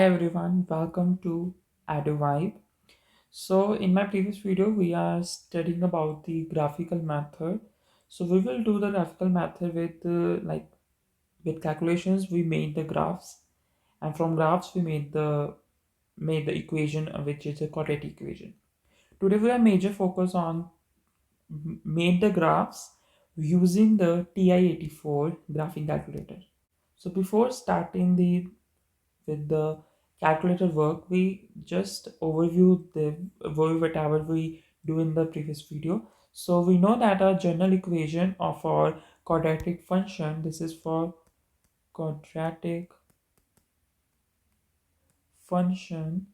Hi everyone, welcome to EduVibe. So in my previous video, we are studying about the graphical method. So we will do the graphical method with with calculations. We made the graphs, and from graphs we made the equation, which is a quadratic equation. Today we are major focus on made the graphs using the Ti-84 graphing calculator. So before starting the with the calculator work, we just overview whatever we do in the previous video. So we know that our general equation of our quadratic function, this is for quadratic function,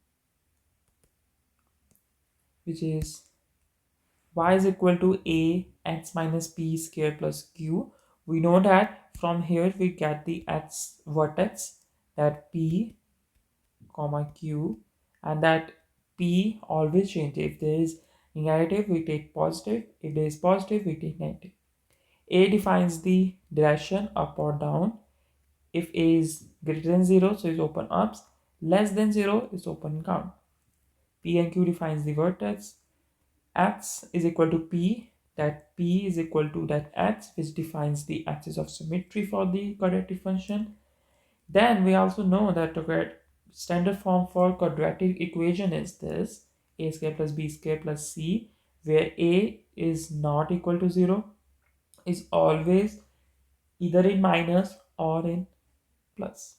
which is y is equal to a x minus b square plus q. We know that from here we get the x vertex, that p comma q, and that p always changes. If there is negative we take positive, if there is positive we take negative. A defines the direction up or down. If a is greater than 0, so it's open ups, less than 0 is open down. P and q defines the vertex. X is equal to p, that p is equal to that x, which defines the axis of symmetry for the quadratic function. Then we also know that the standard form for quadratic equation is this: a square plus b square plus c, where a is not equal to 0, is always either in minus or in plus,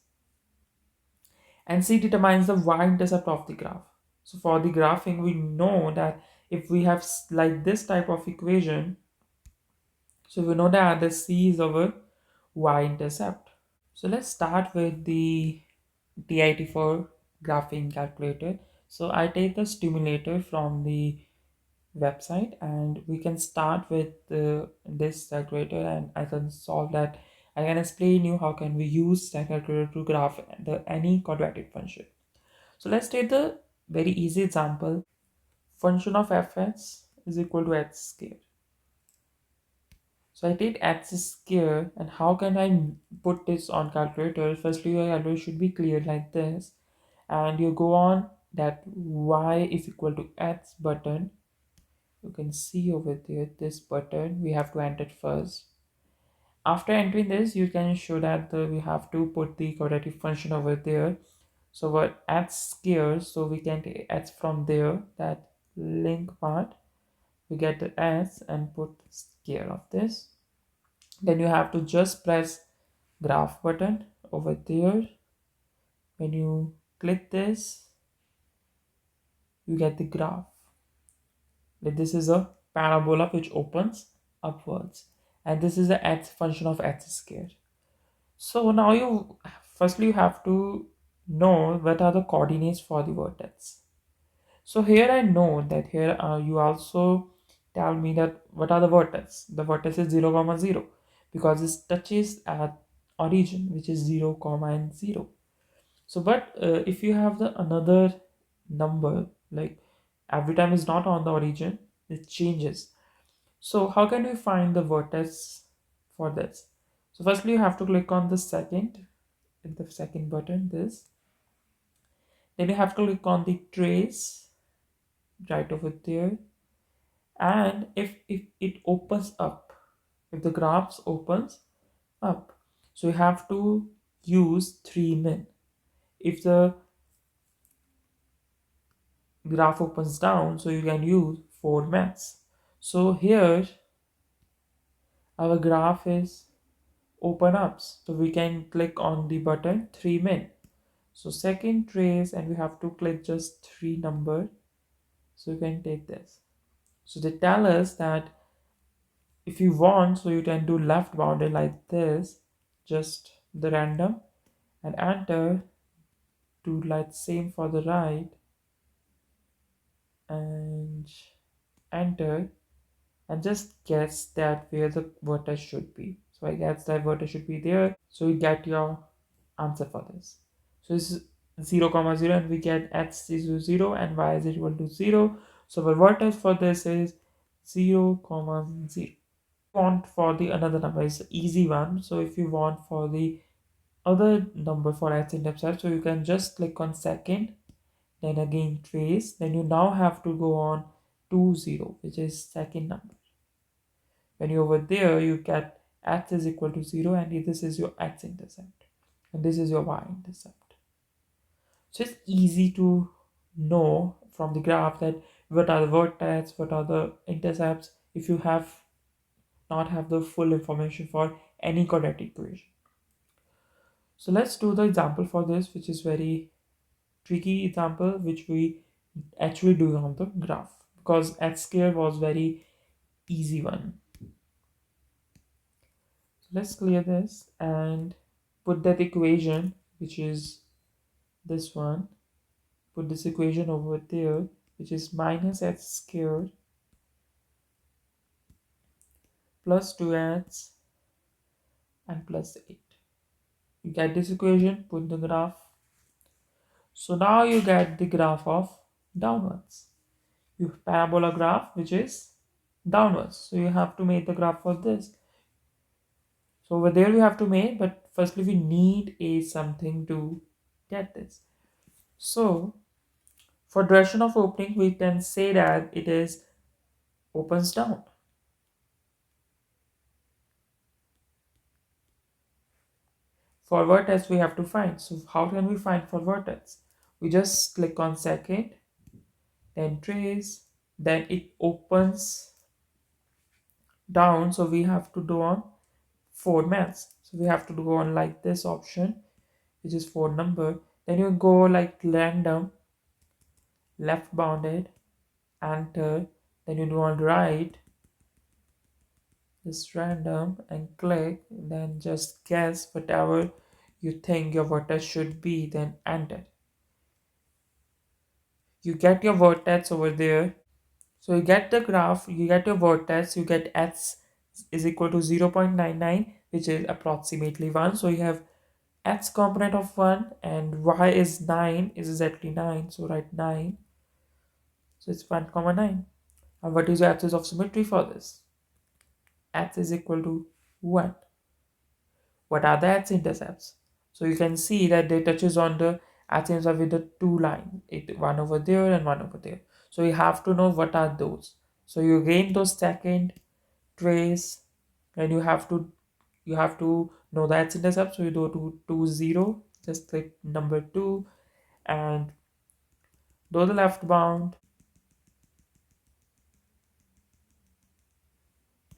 and c determines the y-intercept of the graph. So for the graphing, we know that if we have like this type of equation, so we know that the c is our y-intercept. So let's start with the Ti-84 graphing calculator. So I take the stimulator from the website, and we can start with this calculator, and I can solve that. I can explain you how can we use that calculator to graph any quadratic function. So let's take the very easy example. Function of fx is equal to x squared. So I take x square, and how can I put this on calculator? Firstly, your calculator should be clear like this, and you go on that y is equal to x button. You can see over there this button we have to enter it first. After entering this, you can show that we have to put the quadratic function over there. So what x square, so we can take x from there, that link part, we get the s and put square of this. Then you have to just press graph button over there. When you click this, you get the graph. This is a parabola which opens upwards, and this is the x function of x squared. So now you have to know what are the coordinates for the vertex. So here I know that here you also tell me that what are the vertex. The vertex is 0 comma 0, because it touches at origin, which is 0 comma and 0. So but if you have the another number, like every time is not on the origin, it changes. So how can we find the vertex for this? So firstly you have to click on the second button, this. Then you have to click on the trace right over there, and if it opens up, if the graphs opens up, so you have to use 3 min. If the graph opens down, so you can use 4 max. So here our graph is open ups, so we can click on the button 3 min. So second trace, and we have to click just 3 number, so you can take this. So they tell us that if you want, so you can do left bounded like this, just the random, and enter, do like same for the right, and enter, and just guess that where the vertex should be. So I guess that vertex should be there. So you get your answer for this. So this is 0 comma 0, and we get x is 0 and y is equal to 0. So our vertex for this is 0 comma 0. Want for the another number is easy one. So if you want for the other number for x intercept. So you can just click on second, then again trace, then you now have to go on 20, which is second number. When you're over there, you get x is equal to 0, and this is your x intercept, and this is your y intercept. So it's easy to know from the graph that what are the vertex, what are the intercepts, if you have not have the full information for any quadratic equation. So let's do the example for this, which is very tricky example, which we actually do on the graph, because x square was very easy one. So let's clear this and put that equation, which is this one, put this equation over there, which is minus x squared plus 2x and plus 8. You get this equation, put the graph. So now you get the graph of downwards. You have parabola graph which is downwards. So you have to make the graph for this. So over there we have to make, but firstly we need a something to get this. So for direction of opening, we can say that it is opens down. For vertex, we have to find. So how can we find for vertex? We just click on second, then trace, then it opens down. So we have to do on 4 maths. So we have to go on like this option, which is 4 number. Then you go like random, left bounded, enter. Then you do on right, just random and click. Then just guess whatever you think your vertex should be. Then enter. You get your vertex over there. So you get the graph, you get your vertex, you get x is equal to 0.99, which is approximately 1. So you have x component of 1 and y is 9, is exactly 9. So write 9. So it's 1 comma 9. And what is your axis of symmetry for this? X is equal to 1. What are the x intercepts? So you can see that they touches on the x intercept with the two lines, one over there and one over there. So you have to know what are those. So you gain those second, trace, and you have to know the x intercept. So you go to 20, just click number 2, and do the left bound,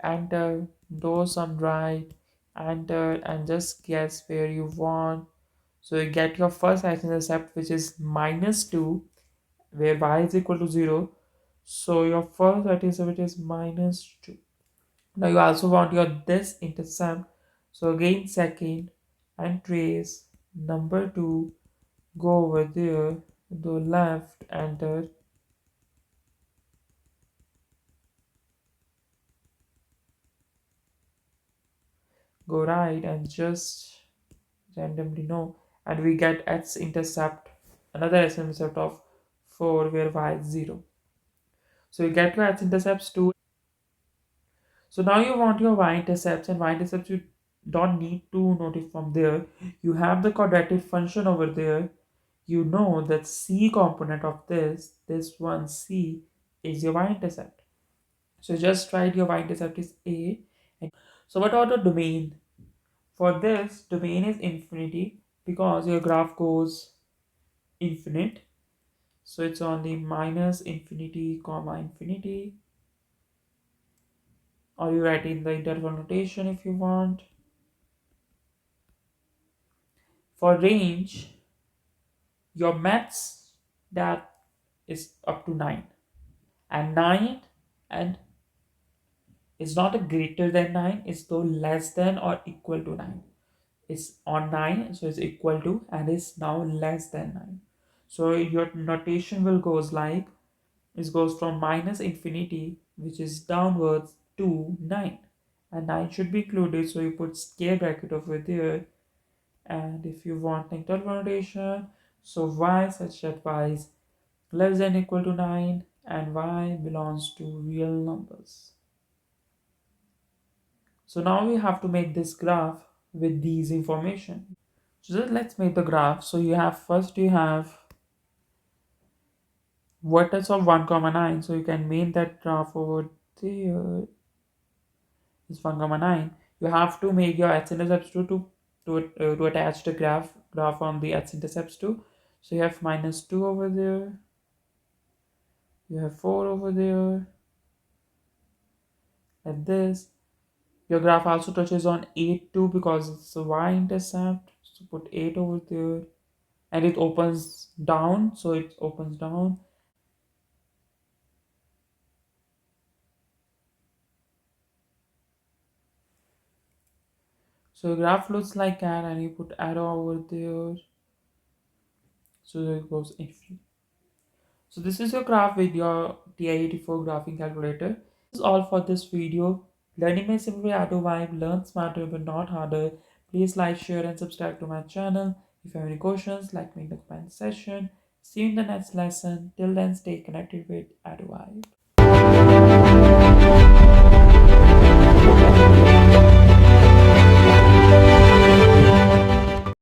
enter, do some right, enter, and just guess where you want. So you get your first x intercept, which is -2, where y is equal to 0. So your first x intercept is -2. Now you also want your this intercept. So again second and trace number 2, go over there, go left, enter, go right, and just randomly no, and we get x intercept, another x intercept of 4, where y is 0. So you get your x intercepts 2. So now you want your y-intercepts, and y-intercepts you don't need to note it from there. You have the quadratic function over there. You know that c component of this one c is your y-intercept. So just write your y-intercept is a. So what are the domain? For this, domain is infinity because your graph goes infinite. So it's on the minus infinity comma infinity, or you write in the interval notation if you want. For range, your max that is up to 9, and 9 and is not a greater than 9, it's though less than or equal to 9. It's on 9, so it's equal to, and is now less than 9. So your notation will goes like, it goes from minus infinity, which is downwards, to 9, and 9 should be included, so you put square bracket over there. And if you want interval notation, so y such that y is less than equal to 9 and y belongs to real numbers. So now we have to make this graph with these information. So just let's make the graph. So you have first you have vertex of 1 comma 9. So you can make that graph over there is 1 comma 9. You have to make your x-intercepts to attach the graph on the x-intercepts to. So you have minus 2 over there. You have 4 over there, like this. Your graph also touches on 8 too because it's a y-intercept. So put 8 over there. And it opens down, so it opens down. So your graph looks like that, and you put arrow over there. So it goes infinity. So this is your graph with your Ti-84 graphing calculator. This is all for this video. Learning may simple EduVibe. Learn smarter but not harder. Please like, share and subscribe to my channel. If you have any questions, like me in the comment section. See you in the next lesson. Till then, stay connected with EduVibe.